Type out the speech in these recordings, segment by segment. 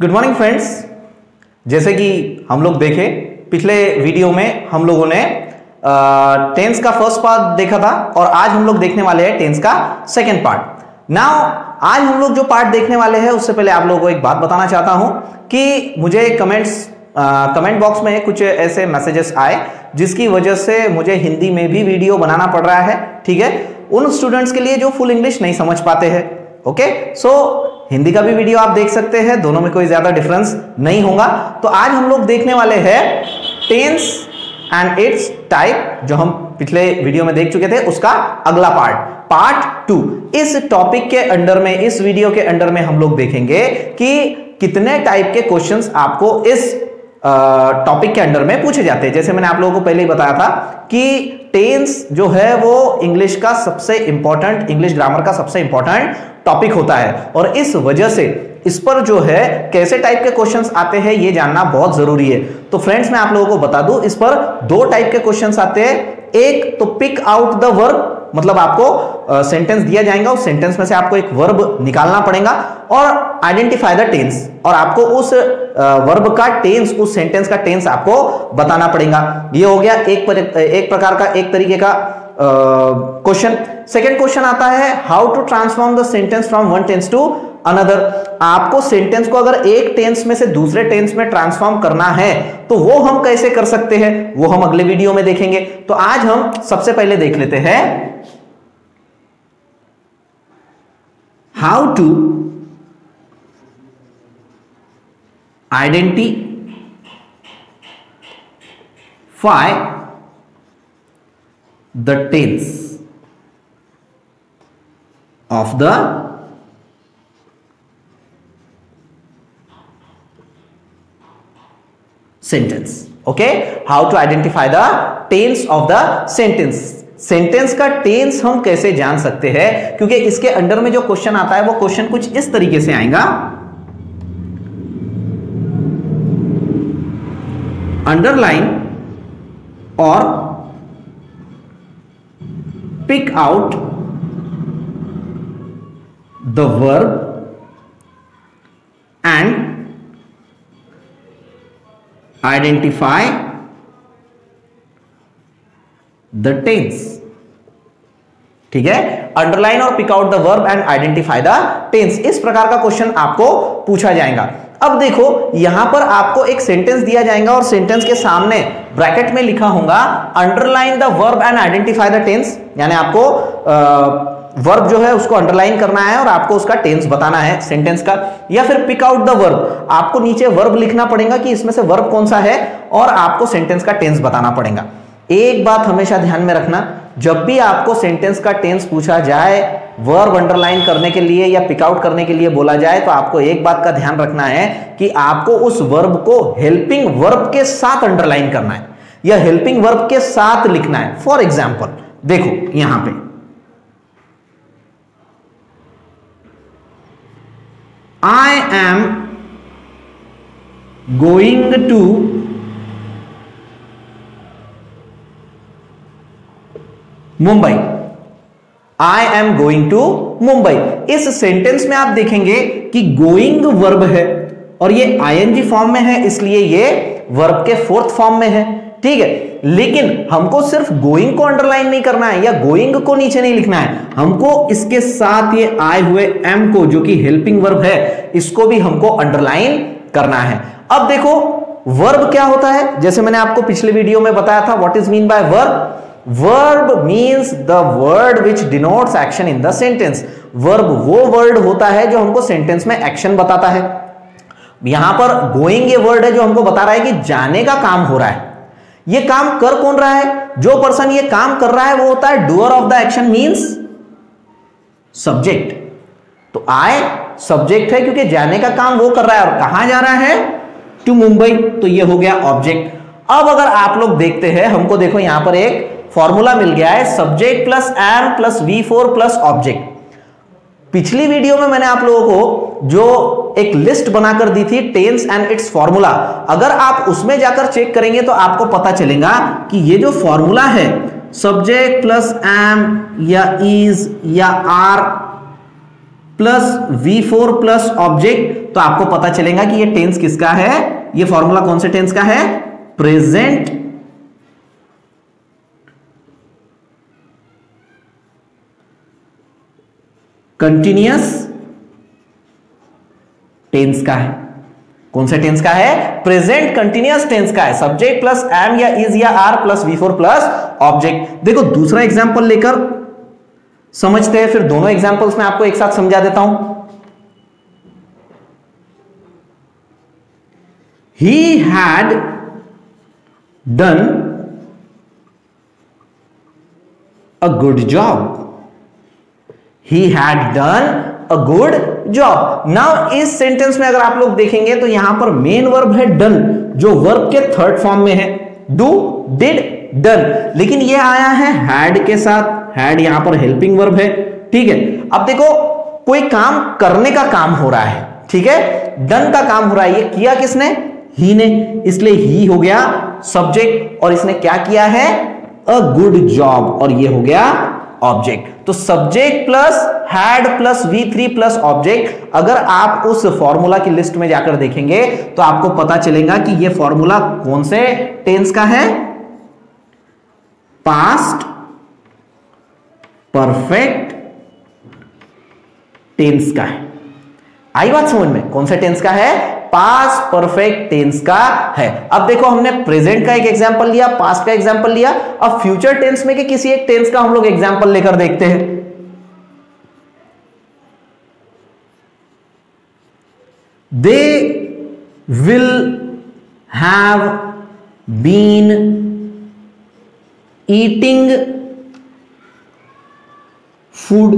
Good morning friends. जैसे कि हम लोग देखे पिछले वीडियो में हम लोगों ने टेंस का फर्स्ट पार्ट देखा था और आज हम लोग देखने वाले हैं टेंस का सेकंड पार्ट। नाउ आज हम लोग जो पार्ट देखने वाले हैं उससे पहले आप लोगों को एक बात बताना चाहता हूं कि मुझे कमेंट बॉक्स में कुछ ऐसे मैसेजेस आए जिसकी वजह से मुझे हिंदी में भी वीडियो बनाना पड़ रहा है। ठीक है, उन स्टूडेंट्स के लिए जो फुल इंग्लिश नहीं समझ पाते हैं। ओके, सो हिंदी का भी वीडियो आप देख सकते हैं, दोनों में कोई ज्यादा डिफरेंस नहीं होगा। तो आज हम लोग देखने वाले हैं टेंस एंड इट्स टाइप, जो हम पिछले वीडियो में देख चुके थे, उसका अगला पार्ट 2। इस टॉपिक के अंडर में, इस वीडियो के अंडर में हम लोग देखेंगे कि कितने टाइप के क्वेश्चंस आपको इस टॉपिक के अंडर में पूछे जाते हैं। जैसे मैंने आप लोगों को पहले ही बताया था कि टेंस जो है वो इंग्लिश का सबसे इंपॉर्टेंट, इंग्लिश ग्रामर का सबसे इंपॉर्टेंट टॉपिक होता है और इस वजह से इस पर जो है कैसे टाइप के क्वेश्चंस आते हैं ये जानना बहुत जरूरी है। तो फ्रेंड्स मैं आप लोगों को बता दूं, इस पर दो टाइप के क्वेश्चंस आते हैं। एक तो पिक आउट द वर्ब, मतलब आपको सेंटेंस दिया जाएगा, उस सेंटेंस में से आपको एक वर्ब निकालना पड़ेगा, और आइडेंटिफाई द टेंस, और आपको उस वर्ब का टेंस, उस सेंटेंस का टेंस आपको बताना पड़ेगा। ये हो गया एक प्रकार का, एक तरीके का क्वेश्चन। सेकेंड क्वेश्चन आता है how to transform the sentence from one tense to another. आपको सेंटेंस को अगर एक टेंस में से दूसरे टेंस में ट्रांसफॉर्म करना है तो वो हम कैसे कर सकते हैं, वो हम अगले वीडियो में देखेंगे। तो आज हम सबसे पहले देख लेते हैं how to identify the tense of the sentence. Okay, how to identify the tense of the sentence. Sentence का टेंस हम कैसे जान सकते हैं, क्योंकि इसके अंडर में जो क्वेश्चन आता है वो क्वेश्चन कुछ इस तरीके से आएगा। अंडरलाइन और pick out the verb and identify the tense। ठीक है, अंडरलाइन और pick out the verb and identify the tense, इस प्रकार का क्वेश्चन आपको पूछा जाएगा। अब देखो यहां पर आपको एक सेंटेंस दिया जाएगा और सेंटेंस के सामने ब्रैकेट में लिखा होगा underline the verb and identify the tense, यानी आपको वर्ब जो है उसको अंडरलाइन करना है और आपको उसका टेंस बताना है सेंटेंस का। या फिर पिक आउट द वर्ब, आपको नीचे वर्ब लिखना पड़ेगा कि इसमें से वर्ब कौन सा है और आपको सेंटेंस का टेंस बताना पड़ेगा। एक बात हमेशा ध्यान में रखना, जब भी आपको सेंटेंस का टेंस पूछा जाए, वर्ब अंडरलाइन करने के लिए या पिक आउट करने के लिए बोला जाए, तो आपको एक बात का ध्यान रखना है कि आपको उस वर्ब को हेल्पिंग वर्ब के साथ अंडरलाइन करना है या हेल्पिंग वर्ब के साथ लिखना है। फॉर एग्जाम्पल देखो यहां पे I am going to Mumbai, I am going to Mumbai. इस सेंटेंस में आप देखेंगे कि गोइंग वर्ब है और ये आईएनजी फॉर्म में है, इसलिए ये वर्ब के फोर्थ फॉर्म में है। ठीक है, लेकिन हमको सिर्फ गोइंग को अंडरलाइन नहीं करना है या गोइंग को नीचे नहीं लिखना है, हमको इसके साथ ये आए हुए एम को, जो कि हेल्पिंग वर्ब है, इसको भी हमको अंडरलाइन करना है। अब देखो वर्ब क्या होता है, जैसे मैंने आपको पिछले वीडियो में बताया था what is mean by verb. Verb means the word which denotes action in the sentence। Verb वो वर्ड होता है जो हमको सेंटेंस में एक्शन बताता है। यहां पर गोइंग ये वर्ड है जो हमको बता रहा है कि जाने का काम हो रहा है। ये काम कर कौन रहा है, जो पर्सन ये काम कर रहा है वो होता है doer of the action, means subject. तो आई सब्जेक्ट है क्योंकि जाने का काम वो कर रहा है और कहां जा रहा है, टू मुंबई, तो ये हो गया ऑब्जेक्ट। अब अगर आप लोग देखते हैं, हमको देखो यहां पर एक फॉर्मूला मिल गया है, subject plus am plus V4 plus object. पिछली वीडियो में मैंने आप लोगों को जो एक लिस्ट बनाकर दी थी टेंस एंड इट्स फॉर्मूला, अगर आप उसमें जाकर चेक करेंगे तो आपको पता चलेगा कि ये जो फॉर्मूला है सब्जेक्ट प्लस एम या इज या are plus V4 plus object, तो आपको पता चलेगा कि ये टेंस किसका है, ये फॉर्मूला कौन से टेंस का है, प्रेजेंट कंटिन्यूअस टेंस का है। कौन से टेंस का है, प्रेजेंट कंटिन्यूअस टेंस का है। सब्जेक्ट प्लस एम या इज या are plus V4 plus object. देखो दूसरा एग्जांपल लेकर समझते हैं, फिर दोनों एग्जांपल्स में आपको एक साथ समझा देता हूं। He had done a good job. He had done a good job. Now इस सेंटेंस में अगर आप लोग देखेंगे तो यहां पर मेन वर्ब है डन, जो वर्ब के थर्ड फॉर्म में है, डू, डिड, डन, लेकिन ये आया है हैड के साथ। हैड यहां पर हेल्पिंग वर्ब है, ठीक है। अब देखो कोई काम करने का काम हो रहा है, ठीक है, डन का काम हो रहा है, ये किया किसने, ही ने, इसलिए ही हो गया सब्जेक्ट, और इसने क्या किया है, अ गुड जॉब, और ये हो गया ऑब्जेक्ट। तो subject plus had plus V3 plus object, अगर आप उस फॉर्मूला की लिस्ट में जाकर देखेंगे तो आपको पता चलेगा कि यह फॉर्मूला कौन से टेंस का है, पास्ट परफेक्ट टेंस का है। आई बात समझ में, कौन से टेंस का है, पास्ट परफेक्ट टेंस का है। अब देखो हमने प्रेजेंट का एक एग्जांपल लिया, पास्ट का एग्जांपल लिया, अब फ्यूचर टेंस में के किसी एक टेंस का हम लोग एग्जांपल लेकर देखते हैं। They will have been eating food.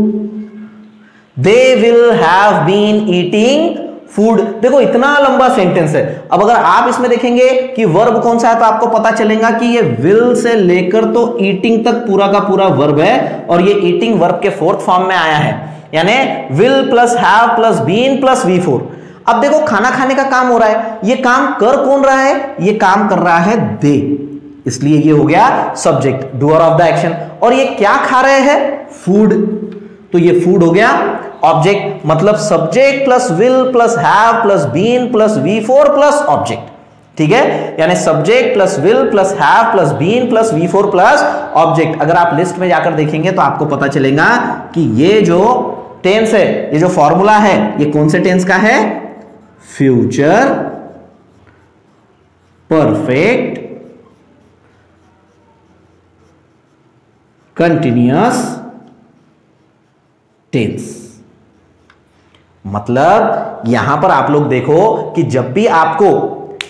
They will have been eating food. देखो इतना लंबा सेंटेंस है। अब अगर आप इसमें देखेंगे कि वर्ब कौन सा है तो आपको पता चलेगा कि ये विल से लेकर तो ईटिंग तक पूरा का पूरा वर्ब है, और ये ईटिंग वर्ब के फोर्थ फॉर्म में आया है, यानी will plus have plus been plus V4। अब देखो खाना खाने का काम हो रहा है, ये काम कर कौन रहा है, ये काम कर रहा है दे, इसलिए ये हो गया subject, doer of the action. और ये क्या खा रहे हैं, फूड, तो ये फूड हो गया ऑब्जेक्ट। मतलब subject plus will plus have plus been plus V4 plus object, ठीक है, यानी subject plus will plus have plus been plus V4 plus object. अगर आप लिस्ट में जाकर देखेंगे तो आपको पता चलेगा कि ये जो टेंस है, ये जो फॉर्मूला है, ये कौन से टेंस का है, फ्यूचर परफेक्ट कंटिन्यूअस टेंस। मतलब यहां पर आप लोग देखो कि जब भी आपको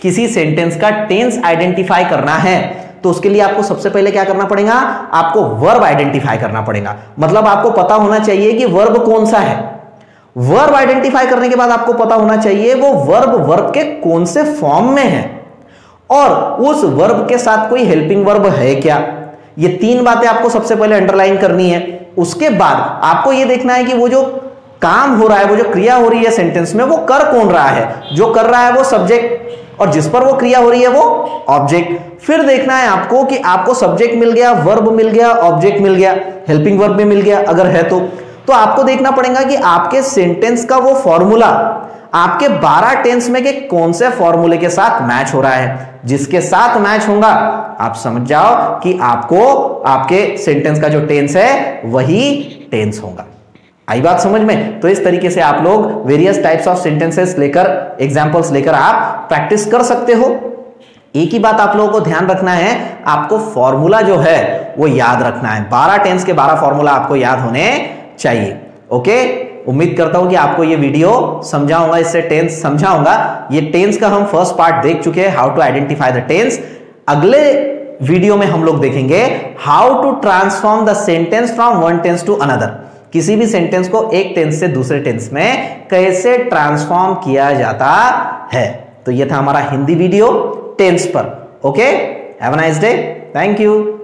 किसी सेंटेंस का टेंस आइडेंटिफाई करना है तो उसके लिए आपको सबसे पहले क्या करना पड़ेगा, आपको वर्ब आइडेंटिफाई करना पड़ेगा। मतलब आपको पता होना चाहिए कि वर्ब कौन सा है। वर्ब आइडेंटिफाई करने के बाद आपको पता होना चाहिए वो वर्ब के कौन से फॉर्म में है, और उस वर्ब के साथ कोई हेल्पिंग वर्ब है क्या। ये तीन बातें आपको सबसे पहले अंडरलाइन करनी है। उसके बाद आपको यह देखना है कि वो जो काम हो रहा है, वो जो क्रिया हो रही है सेंटेंस में, वो कर कौन रहा है। जो कर रहा है वो सब्जेक्ट, और जिस पर वो क्रिया हो रही है वो ऑब्जेक्ट। फिर देखना है आपको कि आपको सब्जेक्ट मिल गया, वर्ब मिल गया, ऑब्जेक्ट मिल गया, हेल्पिंग वर्ब भी मिल गया अगर है तो आपको देखना पड़ेगा कि आपके सेंटेंस का वो फॉर्मूला आपके 12 टेंस में के कौन से फॉर्मूले के साथ मैच हो रहा है। जिसके साथ मैच होगा आप समझ जाओ कि आपको आपके सेंटेंस का जो टेंस है वही टेंस होगा। आई बात समझ में। तो इस तरीके से आप लोग वेरियस टाइप्स ऑफ सेंटेंसेस लेकर, एग्जांपल्स लेकर आप प्रैक्टिस कर सकते हो। एक ही बात आप लोगों को ध्यान रखना है, आपको फॉर्मूला जो है वो याद रखना है। 12 टेंस के 12 फॉर्मूला आपको याद होने चाहिए। ओके, उम्मीद करता हूं कि आपको ये वीडियो समझाऊंगा, इससे टेंस समझाऊंगा। ये टेंस का हम फर्स्ट पार्ट देख चुके हैं, how to identify the tense. अगले वीडियो में हम लोग देखेंगे how to transform the sentence from one tense to another. किसी भी सेंटेंस को एक टेंस से दूसरे टेंस में कैसे ट्रांसफॉर्म किया जाता है। तो ये था हमारा हिंदी वीडियो टेंस पर। Okay, have a nice day, thank you.